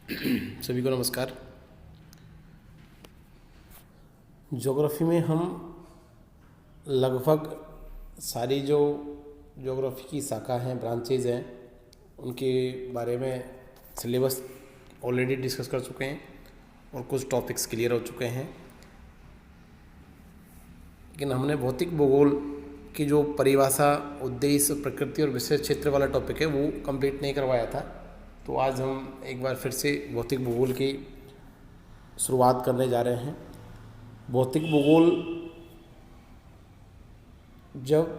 सभी को नमस्कार। ज्योग्राफी में हम लगभग सारी जो ज्योग्राफी की शाखा हैं, ब्रांचेज हैं, उनके बारे में सिलेबस ऑलरेडी डिस्कस कर चुके हैं और कुछ टॉपिक्स क्लियर हो चुके हैं। लेकिन हमने भौतिक भूगोल की जो परिभाषा, उद्देश्य, प्रकृति और विशेष क्षेत्र वाला टॉपिक है वो कंप्लीट नहीं करवाया था। तो आज हम एक बार फिर से भौतिक भूगोल की शुरुआत करने जा रहे हैं। भौतिक भूगोल जब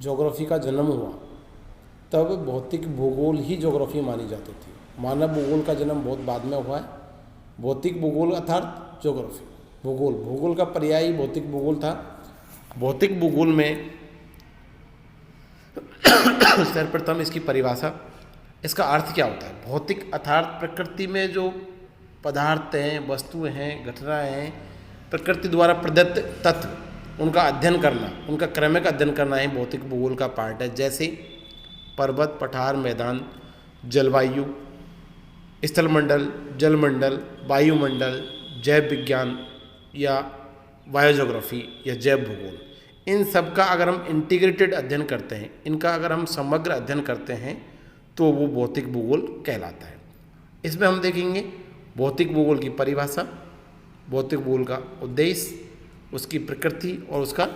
ज्योग्राफी का जन्म हुआ तब भौतिक भूगोल ही ज्योग्राफी मानी जाती थी। मानव भूगोल का जन्म बहुत बाद में हुआ है। भौतिक भूगोल अर्थात ज्योग्राफी, भूगोल का पर्याय भौतिक भूगोल था। भौतिक भूगोल में सर्वप्रथम इसकी परिभाषा, इसका अर्थ क्या होता है। भौतिक अर्थात प्रकृति में जो पदार्थ हैं, वस्तुएं हैं, घटनाएं हैं, प्रकृति द्वारा प्रदत्त तत्व, उनका अध्ययन करना, उनका क्रमिक अध्ययन करना ही भौतिक भूगोल का पार्ट है। जैसे पर्वत, पठार, मैदान, जलवायु, स्थलमंडल, जलमंडल, वायुमंडल, जैव विज्ञान या बायोज्योग्राफी या जैव भूगोल, इन सब का अगर हम इंटीग्रेटेड अध्ययन करते हैं, इनका अगर हम समग्र अध्ययन करते हैं तो वो भौतिक भूगोल कहलाता है। इसमें हम देखेंगे भौतिक भूगोल की परिभाषा, भौतिक भूगोल का उद्देश्य, उसकी प्रकृति और उसका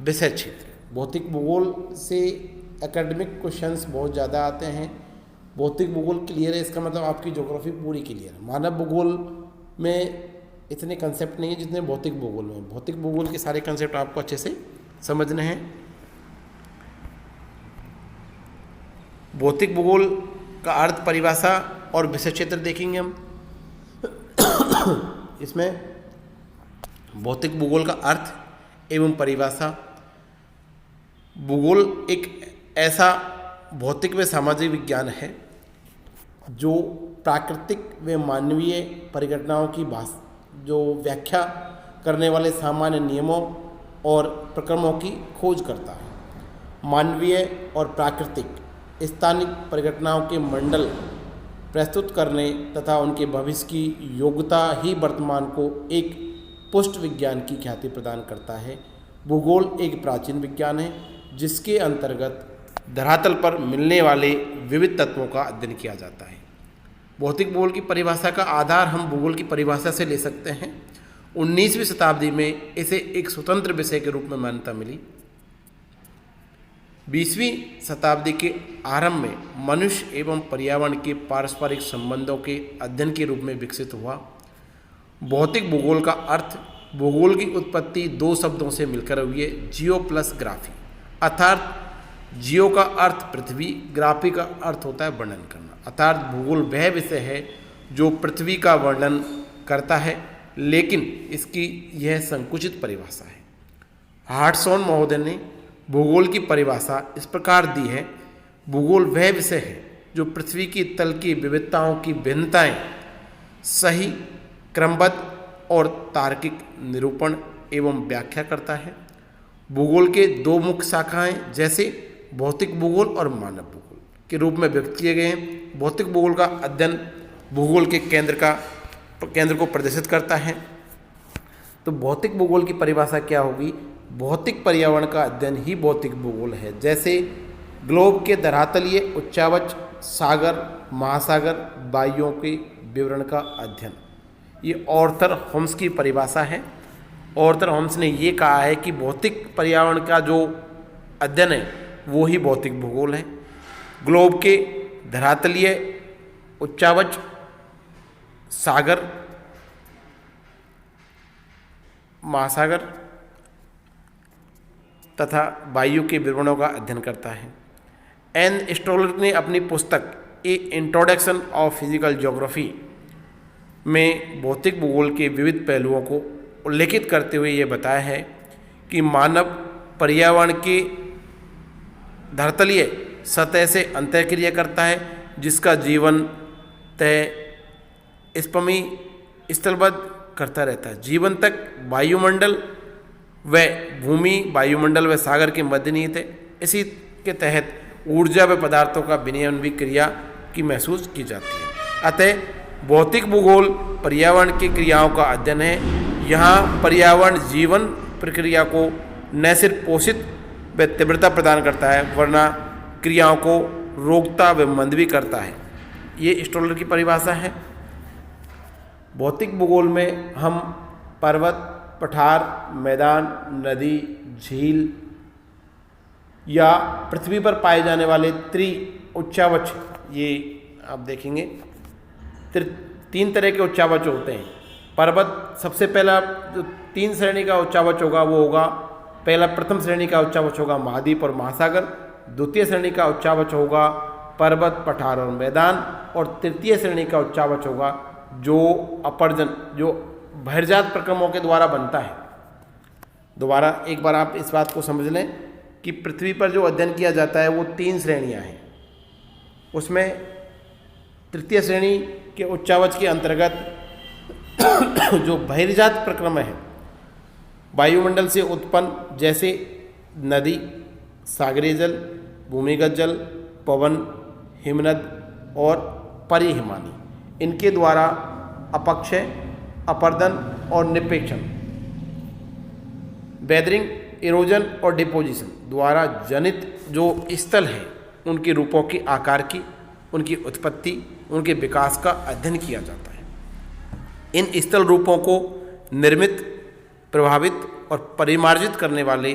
विषय क्षेत्र। भौतिक भूगोल से एकेडमिक क्वेश्चंस बहुत ज़्यादा आते हैं। भौतिक भूगोल क्लियर है, इसका मतलब आपकी ज्योग्राफी पूरी क्लियर है। मानव भूगोल में इतने कंसेप्ट नहीं है जितने भौतिक भूगोल में। भौतिक भूगोल के सारे कंसेप्ट आपको अच्छे से समझने हैं। भौतिक भूगोल का अर्थ, परिभाषा और विषय क्षेत्र देखेंगे हम। इसमें भौतिक भूगोल का अर्थ एवं परिभाषा। भूगोल एक ऐसा भौतिक व सामाजिक विज्ञान है जो प्राकृतिक व मानवीय परिघटनाओं की जो व्याख्या करने वाले सामान्य नियमों और प्रक्रमों की खोज करता है। मानवीय और प्राकृतिक स्थानिक परिघटनाओं के मंडल प्रस्तुत करने तथा उनके भविष्य की योग्यता ही वर्तमान को एक पुष्ट विज्ञान की ख्याति प्रदान करता है। भूगोल एक प्राचीन विज्ञान है जिसके अंतर्गत धरातल पर मिलने वाले विविध तत्वों का अध्ययन किया जाता है। भौतिक भूगोल की परिभाषा का आधार हम भूगोल की परिभाषा से ले सकते हैं। 19वीं शताब्दी में इसे एक स्वतंत्र विषय के रूप में मान्यता मिली। 20वीं शताब्दी के आरंभ में मनुष्य एवं पर्यावरण के पारस्परिक संबंधों के अध्ययन के रूप में विकसित हुआ। भौतिक भूगोल का अर्थ, भूगोल की उत्पत्ति दो शब्दों से मिलकर हुई है, जियो प्लस ग्राफी। अर्थात जियो का अर्थ पृथ्वी, ग्राफी का अर्थ होता है वर्णन करना। अर्थात भूगोल वह विषय है जो पृथ्वी का वर्णन करता है, लेकिन इसकी यह संकुचित परिभाषा है। हार्टसॉन महोदय ने भूगोल की परिभाषा इस प्रकार दी है: भूगोल वह विषय है जो पृथ्वी की तल की विविधताओं की भिन्नताएं सही, क्रमबद्ध और तार्किक निरूपण एवं व्याख्या करता है। भूगोल के दो मुख्य शाखाएं जैसे भौतिक भूगोल और मानव भूगोल के रूप में व्यक्त किए गए हैं। भौतिक भूगोल का अध्ययन भूगोल के केंद्र को प्रदर्शित करता है। तो भौतिक भूगोल की परिभाषा क्या होगी? भौतिक पर्यावरण का अध्ययन ही भौतिक भूगोल है। जैसे ग्लोब के धरातलीय उच्चावच, सागर, महासागर, वायुओं के विवरण का अध्ययन। ये ऑर्थर होम्स की परिभाषा है। ऑर्थर होम्स ने ये कहा है कि भौतिक पर्यावरण का जो अध्ययन है वो ही भौतिक भूगोल है। ग्लोब के धरातलीय उच्चावच, सागर, महासागर तथा वायु के विवरणों का अध्ययन करता है। एन स्टोलर ने अपनी पुस्तक ए इंट्रोडक्शन ऑफ फिजिकल ज्योग्राफी में भौतिक भूगोल के विविध पहलुओं को उल्लेखित करते हुए ये बताया है कि मानव पर्यावरण के धरातलीय सतह से अंतःक्रिया करता है, जिसका जीवन तय स्पमी स्थलबद्ध करता रहता है। जीवन तक वायुमंडल व भूमि, वायुमंडल व सागर के मध्य निहित है। इसी के तहत ऊर्जा व पदार्थों का विनिमय क्रिया की महसूस की जाती है। अतः भौतिक भूगोल पर्यावरण की क्रियाओं का अध्ययन है। यहाँ पर्यावरण जीवन प्रक्रिया को न सिर्फ पोषित व तीव्रता प्रदान करता है वरना क्रियाओं को रोकता व मंद भी करता है। ये स्टोलर की परिभाषा है। भौतिक भूगोल में हम पर्वत, पठार, मैदान, नदी, झील या पृथ्वी पर पाए जाने वाले उच्चावच, ये आप देखेंगे 3 तरह के उच्चावच होते हैं। पर्वत सबसे पहला जो 3 श्रेणी का उच्चावच होगा वो होगा, प्रथम श्रेणी का उच्चावच होगा महाद्वीप और महासागर, द्वितीय श्रेणी का उच्चावच होगा पर्वत, पठार और मैदान, और तृतीय श्रेणी का उच्चावच होगा जो अपरजन, जो बहिर्जात प्रक्रमों के द्वारा बनता है। दोबारा एक बार आप इस बात को समझ लें कि पृथ्वी पर जो अध्ययन किया जाता है वो 3 श्रेणियां हैं। उसमें तृतीय श्रेणी के उच्चावच के अंतर्गत जो बहिर्जात प्रक्रम है, वायुमंडल से उत्पन्न, जैसे नदी, सागरीय जल, भूमिगत जल, पवन, हिमनद और परिहिमानी, इनके द्वारा अपक्षय, अपरदन और निपेक्षण, वेदरिंग, इरोजन और डिपोजिशन द्वारा जनित जो स्थल हैं उनके रूपों के आकार की, उनकी उत्पत्ति, उनके विकास का अध्ययन किया जाता है। इन स्थल रूपों को निर्मित, प्रभावित और परिमार्जित करने वाले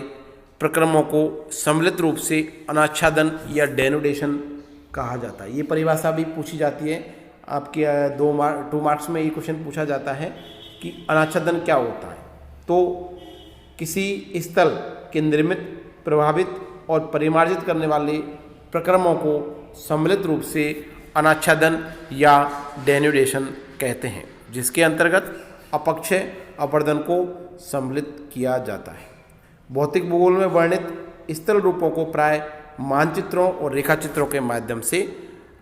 प्रक्रमों को सम्मिलित रूप से अनाच्छादन या डेनुडेशन कहा जाता है। ये परिभाषा भी पूछी जाती है आपके 2 मार्क्स में। ये क्वेश्चन पूछा जाता है कि अनाच्छादन क्या होता है। तो किसी स्थल के निर्मित, प्रभावित और परिमार्जित करने वाले प्रक्रमों को सम्मिलित रूप से अनाच्छादन या डेनुडेशन कहते हैं, जिसके अंतर्गत अपक्षय, अपरदन को सम्मिलित किया जाता है। भौतिक भूगोल में वर्णित स्थल रूपों को प्राय मानचित्रों और रेखाचित्रों के माध्यम से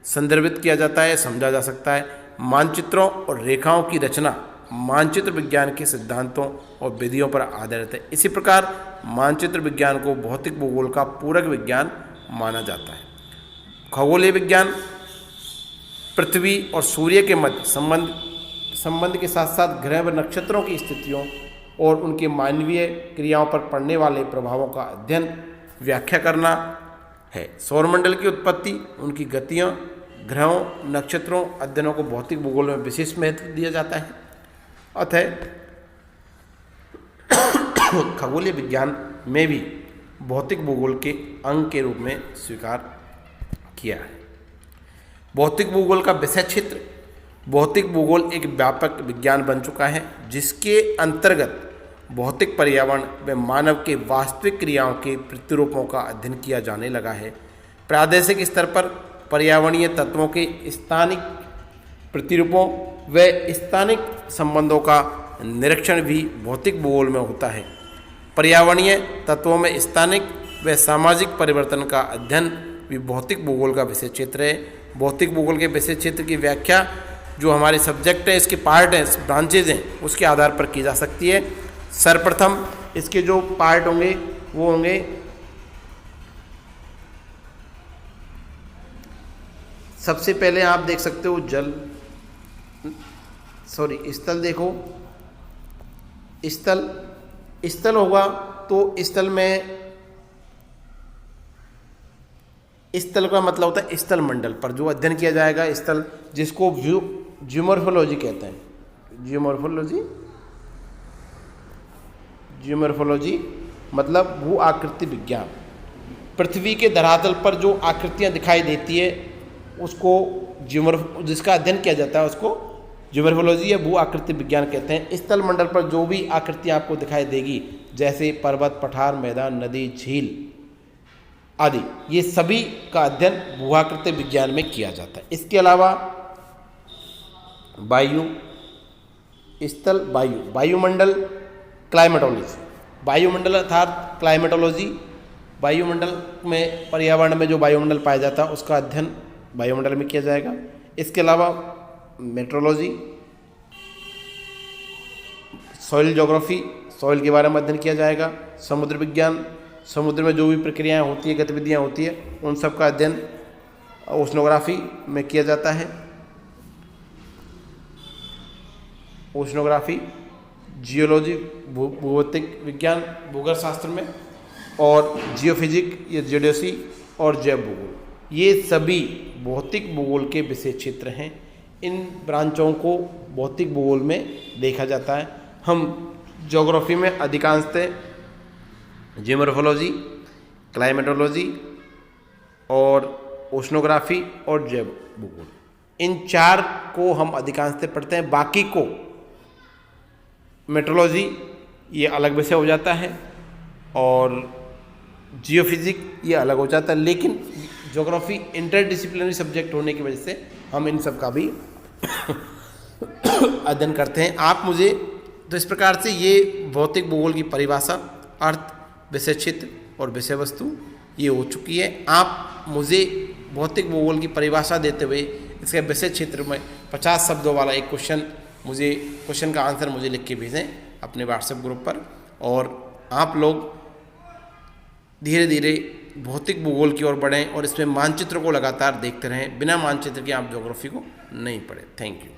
संदर्भित किया जाता है, समझा जा सकता है। मानचित्रों और रेखाओं की रचना मानचित्र विज्ञान के सिद्धांतों और विधियों पर आधारित है। इसी प्रकार मानचित्र विज्ञान को भौतिक भूगोल का पूरक विज्ञान माना जाता है। खगोलीय विज्ञान पृथ्वी और सूर्य के मध्य संबंध के साथ साथ ग्रह व नक्षत्रों की स्थितियों और उनके मानवीय क्रियाओं पर पड़ने वाले प्रभावों का अध्ययन, व्याख्या करना है। सौरमंडल की उत्पत्ति, उनकी गतियाँ, ग्रहों, नक्षत्रों अध्ययनों को भौतिक भूगोल में विशेष महत्व दिया जाता है। अतः खगोलीय विज्ञान में भी भौतिक भूगोल के अंग के रूप में स्वीकार किया है। भौतिक भूगोल का विषय क्षेत्र, भौतिक भूगोल एक व्यापक विज्ञान बन चुका है जिसके अंतर्गत भौतिक पर्यावरण व मानव के वास्तविक क्रियाओं के प्रतिरूपों का अध्ययन किया जाने लगा है। प्रादेशिक स्तर पर पर्यावरणीय तत्वों के स्थानिक प्रतिरूपों व स्थानिक संबंधों का निरीक्षण भी भौतिक भूगोल में होता है। पर्यावरणीय तत्वों में स्थानिक व सामाजिक परिवर्तन का अध्ययन भी भौतिक भूगोल का विषय क्षेत्र है। भौतिक भूगोल के विषय क्षेत्र की व्याख्या जो हमारे सब्जेक्ट है, इसके पार्ट हैं, ब्रांचेज हैं, उसके आधार पर की जा सकती है। सर्वप्रथम इसके जो पार्ट होंगे वो होंगे सबसे पहले आप देख सकते हो स्थल देखो, स्थल होगा तो स्थल में, स्थल का मतलब होता है स्थल मंडल पर जो अध्ययन किया जाएगा स्थल, जिसको जियोमॉर्फोलॉजी कहते हैं। जियोमॉर्फोलॉजी मतलब भू आकृति विज्ञान। पृथ्वी के धरातल पर जो आकृतियां दिखाई देती है उसको जिसका अध्ययन किया जाता है उसको जियोमॉर्फोलॉजी या भू आकृति विज्ञान कहते हैं। स्थल मंडल पर जो भी आकृतियां आपको दिखाई देगी, जैसे पर्वत, पठार, मैदान, नदी, झील आदि, ये सभी का अध्ययन भू आकृति विज्ञान में किया जाता है। इसके अलावा वायुमंडल, क्लाइमेटोलॉजी, वायुमंडल अर्थात क्लाइमेटोलॉजी, वायुमंडल में पर्यावरण में जो वायुमंडल पाया जाता है उसका अध्ययन वायुमंडल में किया जाएगा। इसके अलावा मेट्रोलॉजी, सॉइल ज्योग्राफी, सॉइल के बारे में अध्ययन किया जाएगा। समुद्र विज्ञान, समुद्र में जो भी प्रक्रियाएं होती है, गतिविधियां होती है, उन सब का अध्ययन ओशनोग्राफी में किया जाता है। ओशनोग्राफी, जियोलॉजी भूभौतिक विज्ञान भूगर्भ शास्त्र में, और जियोफिजिक या जियोडेसी और जैव भूगोल, ये सभी भौतिक भूगोल के विषय क्षेत्र हैं। इन ब्रांचों को भौतिक भूगोल में देखा जाता है। हम ज्योग्राफी में अधिकांशतः जियोमॉर्फोलॉजी, क्लाइमेटोलॉजी और ओशनोग्राफी और जैव भूगोल, इन 4 को हम अधिकांशतः पढ़ते हैं। बाकी को मेट्रोलॉजी ये अलग विषय हो जाता है और जियोफिजिक ये अलग हो जाता है, लेकिन ज्योग्राफी इंटरडिसिप्लिनरी सब्जेक्ट होने की वजह से हम इन सब का भी अध्ययन करते हैं। आप मुझे तो इस प्रकार से ये भौतिक भूगोल की परिभाषा, अर्थ, विषय क्षेत्र और विषय वस्तु ये हो चुकी है। आप मुझे भौतिक भूगोल की परिभाषा देते हुए इसके विषय क्षेत्र में 50 शब्दों वाला एक क्वेश्चन का आंसर मुझे लिख के भेजें अपने व्हाट्सएप ग्रुप पर, और आप लोग धीरे धीरे भौतिक भूगोल की ओर बढ़ें और इसमें मानचित्र को लगातार देखते रहें। बिना मानचित्र के आप ज्योग्राफी को नहीं पढ़ें। Thank you.